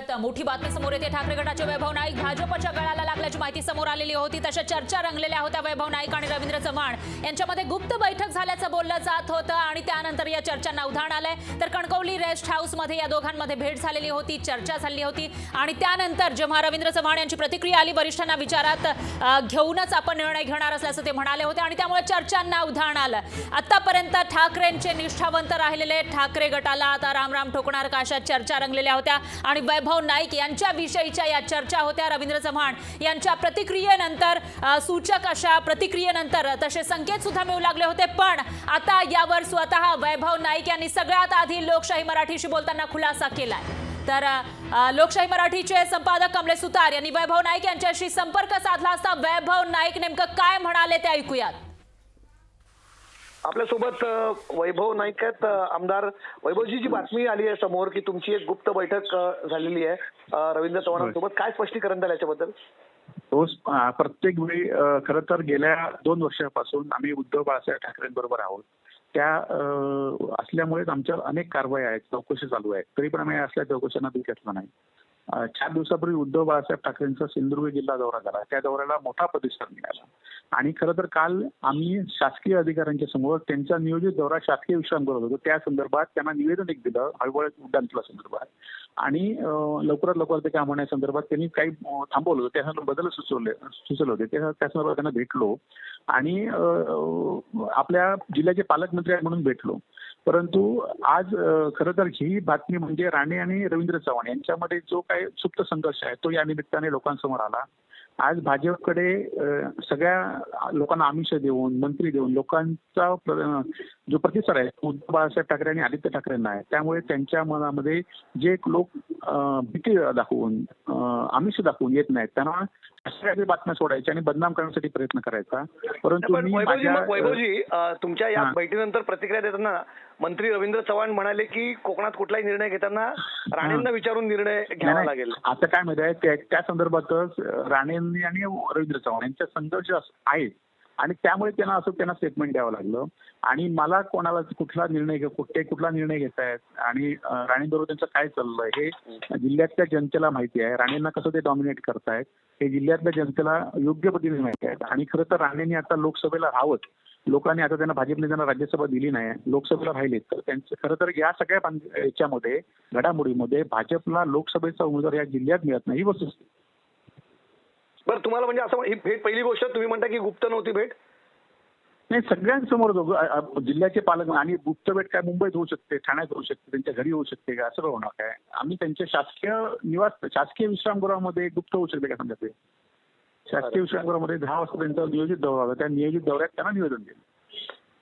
ऐकूयात मोठी बातमी समोर येते। ठाकरे गटाचे वैभव नाईक भाजपच्या गळाला लागल्याची माहिती समोर आलेली होती। तशा चर्चा रंगलेल्या होत्या। वैभव नाईक आणि रवींद्र चव्हाण यांच्यामध्ये गुप्त बैठक झाल्याचं बोललं जात होतं आणि त्यानंतर या चर्चांना उधाण आलंय। तर कणकवली रेस्ट हाऊस मध्ये या दोघांमध्ये भेट झालेली होती, चर्चा झाली होती आणि त्यानंतर जेव्हा रवींद्र चव्हाण यांची प्रतिक्रिया आली, वरिष्ठांना विचारात घेऊनच आपण निर्णय घेणार असल्याचं ते म्हणाले होते आणि त्यामुळे चर्चांना उधाण आलं। आतापर्यंत ठाकरेंचे निष्ठावंत राहिलेले ठाकरे गटाला आता रामराम ठोकणार का अशा चर्चा रंगलेल्या होत्या आणि वैभव नाईक यांच्याविषयीच्या या चर्चा होत्या। रवींद्र चव्हाण यांच्या प्रतिक्रियेनंतर सूचक अशा प्रतिक्रियेनंतर तसे संकेत सुद्धा मिळू लागले होते। पण आता यावर स्वतः वैभव नाईक यांनी सगळ्यात आधी लोकशाही मराठीशी बोलताना खुलासा केलाय। तर लोकशाही मराठीचे संपादक कमलेश सुतार यांनी वैभव नाईक यांच्याशी संपर्क साधला असता वैभव नाईक नेमकं काय म्हणाले ते ऐकूयात। आपल्यासोबत वैभव नाईक आहेत। आमदार वैभवजी, जी बातमी आली आहे समोर की तुमची एक गुप्त बैठक झालेली आहे रवींद्र चव्हाणांसोबत, काय स्पष्टीकरण द्याल याच्याबद्दल? प्रत्येक वेळी खरं तर गेल्या 2 वर्षापासून आम्ही उद्धव बाळासाहेब ठाकरेंबरोबर आहोत। त्या असल्यामुळेच आमच्या अनेक कारवाई आहेत, चौकशी चालू आहे, तरी पण आम्ही असल्या चौकशांना दूर घेतला नाही। 4 दिवसापूर्वी उद्धव बाळासाहेब ठाकरेंचा सिंधुदुर्ग जिल्हा दौरा झाला, त्या दौऱ्याला मोठा प्रतिसाद मिळाला आणि खरं तर काल आम्ही शासकीय अधिकाऱ्यांच्या समोर त्यांचा नियोजित दौरा शासकीय विश्रामगृहात होतो, त्या संदर्भात त्यांना निवेदन एक दिलं हळूहळू उड्डाणपुला संदर्भात आणि लवकरात लवकर ते काम होण्यासंदर्भात त्यांनी काही थांबवलं होतं, त्यासाठी बदल सुचवले होते, त्या संदर्भात त्यांना भेटलो आणि आपल्या जिल्ह्याचे पालकमंत्री म्हणून भेटलो। परंतु आज खरं तर ही बातमी म्हणजे राणे आणि रवींद्र चव्हाण यांच्यामध्ये जो काही सुप्त संघर्ष आहे तो या निमित्ताने लोकांसमोर आला। आज भाजपकडे सगळ्या लोकांना आमिष देऊन, मंत्री देऊन लोकांचा जो प्रतिसाद आहे उद्धव बाळासाहेब ठाकरे आणि आदित्य ठाकरेंना आहे, त्यामुळे त्यांच्या मनामध्ये जे लोक भीती दाखवून, आमिष दाखवून येत नाहीत, त्यांना अशा बातम्या सोडायच्या आणि बदनाम करण्यासाठी प्रयत्न करायचा। परंतु वैभवजी, तुमच्या या बैठकीनंतर प्रतिक्रिया देताना मंत्री रवींद्र चव्हाण म्हणाले की कोकणात कुठलाही निर्णय घेताना राणेंना विचारून निर्णय घ्यावा लागेल। आता काय माहिती आहे, त्या संदर्भातच राणेंनी आणि रवींद्र चव्हाण यांचा संघर्ष आहे आणि त्यामुळे त्यांना स्टेटमेंट द्यावं लागलं आणि मला कोणाला कुठला निर्णय घेत आहेत आणि राणेंबरोबर त्यांचं काय चाललंय हे जिल्ह्यातल्या जनतेला माहिती आहे। राणेंना कसं ते डॉमिनेट करतायत हे जिल्ह्यातल्या जनतेला योग्य पद्धतीने माहिती आहे आणि खरं तर राणेंनी आता लोकसभेला राहावं, लोकांनी आता त्यांना भाजपने त्यांना राज्यसभा दिली नाही, लोकसभेला राहिलेत, तर त्यांचं खरं तर या सगळ्या याच्यामध्ये घडामोडीमध्ये भाजपला लोकसभेचा उमेदवार या जिल्ह्यात मिळत नाही ही वस्तुस्थिती। बरं, तुम्हाला म्हणजे असं ही भेट पहिली गोष्ट तुम्ही म्हणता की गुप्त नव्हती भेट? नाही, सगळ्यांसमोर जिल्ह्याचे पालक आणि गुप्त भेट काय मुंबईत होऊ शकते, ठाण्यात होऊ शकते, त्यांच्या घरी होऊ शकते का, असं होणार काय? आम्ही त्यांच्या शासकीय विश्रामगृहामध्ये गुप्त होऊ शकते का? समजा ते शासकीय विश्रामगृहामध्ये 10 वाजता त्यांचा नियोजित दौरा होता, त्या नियोजित दौऱ्यात त्यांना निवेदन दिलं।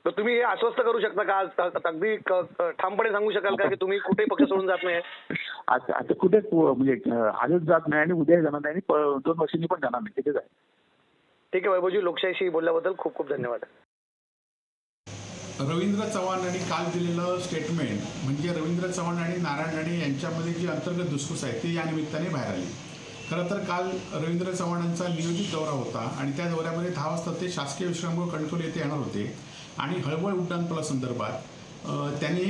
तर तुम्ही हे आश्वस्त करू शकता का, अगदी ठामपणे सांगू शकाल का की तुम्ही कुठे पक्ष सोडून जात नाही? आता कुठे म्हणजे आजच जात नाही आणि उद्या जाणार नाही आणि 2 वर्षांनी पण जाणार नाही, तिथेच आहे। ठीक आहे वैभवजी, लोकशाहीशी बोलल्याबद्दल खूप खूप धन्यवाद। रवींद्र चव्हाणांनी काल दिलेलं स्टेटमेंट म्हणजे रवींद्र चव्हाण आणि नारायण राणे यांच्यामध्ये जी अंतर्गत धुसफूस आहे ती या निमित्ताने बाहेर आली। खरं तर काल रवींद्र चव्हाणांचा नियोजित दौरा होता आणि त्या दौऱ्यामध्ये 10 वाजता ते शासकीय विश्रामगृह कणकवली येथे येणार होते आणि हळवळ उड्डाणपुला संदर्भात त्यांनी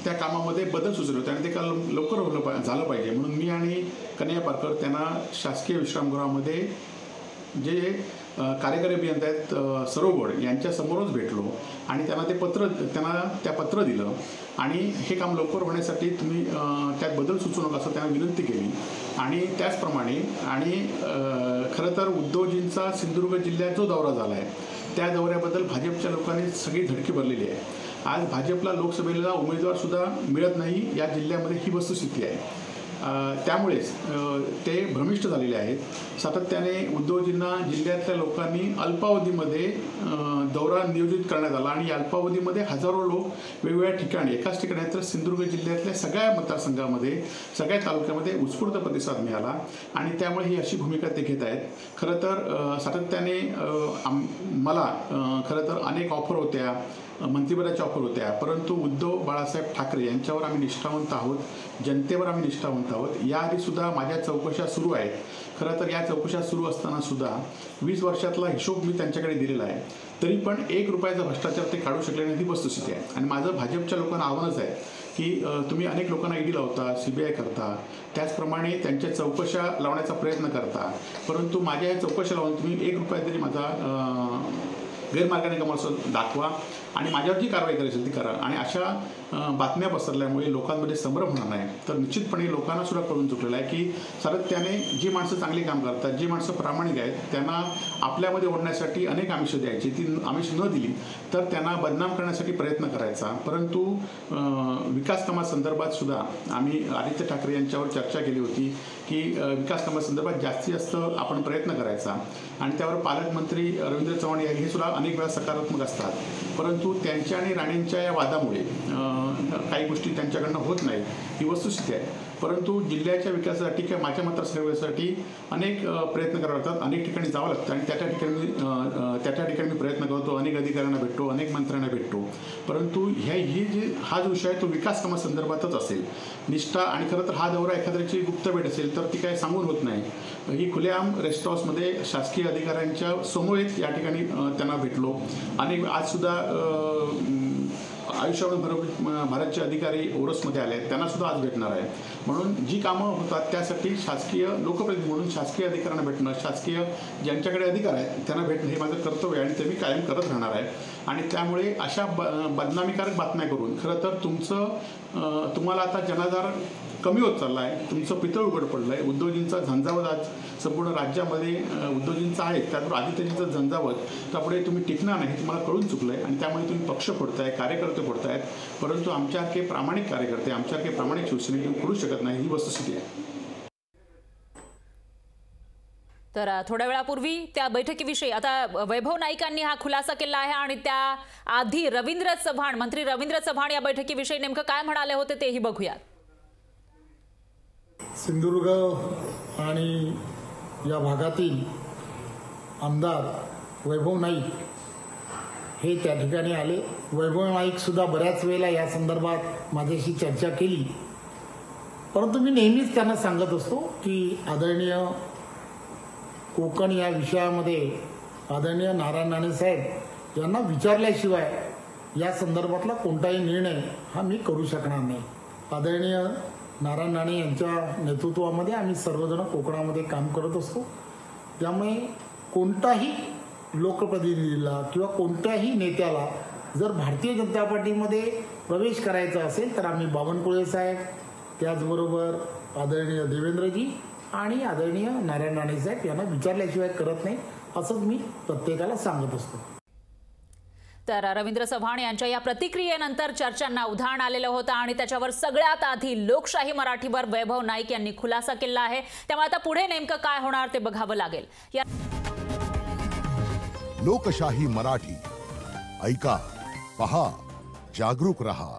त्या कामामध्ये बदल सुचवले होते आणि ते काल लवकर झालं पाहिजे म्हणून मी आणि कन्हैया पारकर त्यांना शासकीय विश्रामगृहामध्ये जे कार्यकारी अभियंता आहेत सरोगड यांच्या समोरच भेटलो आणि त्यांना पत्र दिलं आणि हे काम लवकर होण्यासाठी तुम्ही त्यात बदल सुचवू नका असं त्यांना विनंती केली आणि त्याचप्रमाणे आणि खरं तर उद्धवजींचा सिंधुदुर्ग जिल्ह्यात जो दौरा झाला आहे त्या दौऱ्याबद्दल भाजपच्या लोकांनी सगळी धडकी भरलेली आहे। आज भाजपला लोकसभेला उमेदवारसुद्धा मिळत नाही या जिल्ह्यामध्ये ही वस्तुस्थिती आहे। त्यामुळेच ते भ्रमिष्ट झालेले आहेत। सातत्याने उद्धवजींना जिल्ह्यातल्या लोकांनी अल्पावधीमध्ये दौरा नियोजित करण्यात आला आणि अल्पावधीमध्ये हजारो लोक वेगवेगळ्या ठिकाणी एकाच ठिकाणी तर सिंधुदुर्ग जिल्ह्यातल्या सगळ्या मतदारसंघामध्ये सगळ्या तालुक्यामध्ये उत्स्फूर्त प्रतिसाद मिळाला आणि त्यामुळे ही अशी भूमिका ते घेत आहेत। खरं तर सातत्याने मला खरं तर अनेक ऑफर होत्या, मंत्रिपदाच्या ऑफर होत्या, परंतु उद्धव बाळासाहेब ठाकरे यांच्यावर आम्ही निष्ठावंत आहोत, जनतेवर आम्ही निष्ठावंत आहोत। याआधी सुद्धा माझ्या चौकशा सुरू आहेत। खरं तर या चौकशा सुरू असताना सुद्धा 20 वर्षातला हिशोब मी त्यांच्याकडे दिलेला आहे, तरी पण 1 रुपयाचा भ्रष्टाचार ते काढू शकले नाही ही वस्तुस्थिती आहे आणि माझं भाजपच्या लोकांना आव्हानच आहे की तुम्ही अनेक लोकांना ईडी लावता, CBI करता, त्याचप्रमाणे त्यांच्या चौकशा लावण्याचा प्रयत्न करता, परंतु माझ्या या चौकशा लावून तुम्ही 1 रुपया तरी माझा गैरमार्गाने कमावून दाखवा आणि माझ्यावर जी कारवाई करायची ती करा. आणि अशा बातम्या पसरल्यामुळे लोकांमध्ये संभ्रम होणार नाही. तर निश्चितपणे लोकांना सुद्धा कळून चुकलेलं आहे की सातत्याने जी माणसं चांगली काम करतात, जी माणसं प्रामाणिक आहेत, त्यांना आपल्यामध्ये ओढण्यासाठी अनेक आमिषं द्यायची. ती आमिष न दिली तर त्यांना बदनाम करण्यासाठी प्रयत्न करायचा. परंतु विकास कामासंदर्भात सुद्धा आम्ही आदित्य ठाकरे यांच्यावर चर्चा केली होती की विकास कामासंदर्भात जास्तीत जास्त आपण प्रयत्न करायचा आणि त्यावर पालकमंत्री रवींद्र चव्हाण हे सुद्धा अनेक वेळा सकारात्मक असतात. परंतु त्यांच्या आणि राणेंच्या या वादामुळे काही गोष्टी त्यांच्याकडनं होत नाहीत, ही वस्तुस्थिती आहे. परंतु जिल्ह्याच्या विकासासाठी किंवा माझ्या मतदारसंघासाठी अनेक प्रयत्न करावे लागतात, अनेक ठिकाणी जावं लागतं आणि त्या ठिकाणी मी प्रयत्न करतो, अनेक अधिकाऱ्यांना भेटतो, अनेक मंत्र्यांना भेटतो. परंतु हा जो विषय आहे तो विकास कामासंदर्भातच असेल. निष्ठा आणि खरं तर हा दौरा एखाद्याची गुप्त भेट असेल तर ती काय सांगून होत नाही. ही खुलेआम रेस्ट हाऊसमध्ये शासकीय अधिकाऱ्यांच्या समवेत या ठिकाणी त्यांना भेटलो आणि आज सुद्धा आयुष्यभर भारतचे अधिकारी ओरसमध्ये आले आहेत, त्यांना सुद्धा आज भेटणार आहे. म्हणून जी कामं होतात त्यासाठी शासकीय लोकप्रतिनिधी म्हणून शासकीय अधिकाऱ्यांना भेटणं, शासकीय ज्यांच्याकडे अधिकार आहेत त्यांना भेटणं हे माझं कर्तव्य आहे आणि ते मी कायम करत राहणार आहे. आणि त्यामुळे अशा बदनामीकारक बातम्या करून खरं तर तुम्हाला आता जनाधार कमी होत चालला आहे, तुमचं पितळ उघड पडलं आहे. उद्धवजींचा झंझावत आज संपूर्ण राज्यामध्ये उद्धवजींचा आहे, त्याबरोबर आदित्यजींचं झंझावत त्यापुढे तुम्ही टिकणार नाही, तुम्हाला कळून चुकलं आहे आणि त्यामुळे तुम्ही पक्ष फोडताय, कार्यकर्ते फोडतायत. परंतु आमच्यासारखे प्रामाणिक कार्यकर्ते, आमच्यासारखे प्रामाणिक शिवसैनिक तुम्ही फोडू शकत नाही, ही वस्तुस्थिती आहे. तर थोड्या वेळापूर्वी त्या बैठकीविषयी आता वैभव नाईकांनी हा खुलासा केला आहे आणि त्या आधी मंत्री रवींद्र चव्हाण या बैठकीविषयी नेमकं काय म्हणाले होते तेही बघूया. सिंधुदुर्ग आणि या भागातील आमदार वैभव नाईक हे त्या ठिकाणी आले. वैभव नाईक सुद्धा बऱ्याच वेळेला या संदर्भात माझ्याशी चर्चा केली, परंतु मी नेहमीच त्यांना सांगत असतो की आदरणीय कोकण या विषयामध्ये आदरणीय नारायण राणे साहेब यांना विचारल्याशिवाय या संदर्भातला कोणताही निर्णय हा मी करू शकणार नाही. आदरणीय नारायण राणे यांच्या नेतृत्वामध्ये आम्ही सर्वजण कोकणामध्ये काम करत असतो. त्यामुळे कोणताही लोकप्रतिनिधीला किंवा कोणत्याही नेत्याला जर भारतीय जनता पार्टीमध्ये प्रवेश करायचा असेल तर आम्ही बावनकुळे साहेब, त्याचबरोबर आदरणीय देवेंद्रजी आणि आदरणीय नारायण राणे साहेब यांना विचारल्याशिवाय करत नाही, असंच मी प्रत्येकाला सांगत असतो. तर रवींद्र चव्हाण यांच्या या प्रतिक्रियेनंतर चर्चांना उधाण आलेलं होतं आणि त्याच्यावर सगळ्यात आधी लोकशाही मराठीवर वैभव नाईक यांनी खुलासा केला आहे. त्यामुळे आता पुढे नेमकं काय होणार ते बघावं लागेल. लोकशाही मराठी ऐका, पहा, जागरूक रहा.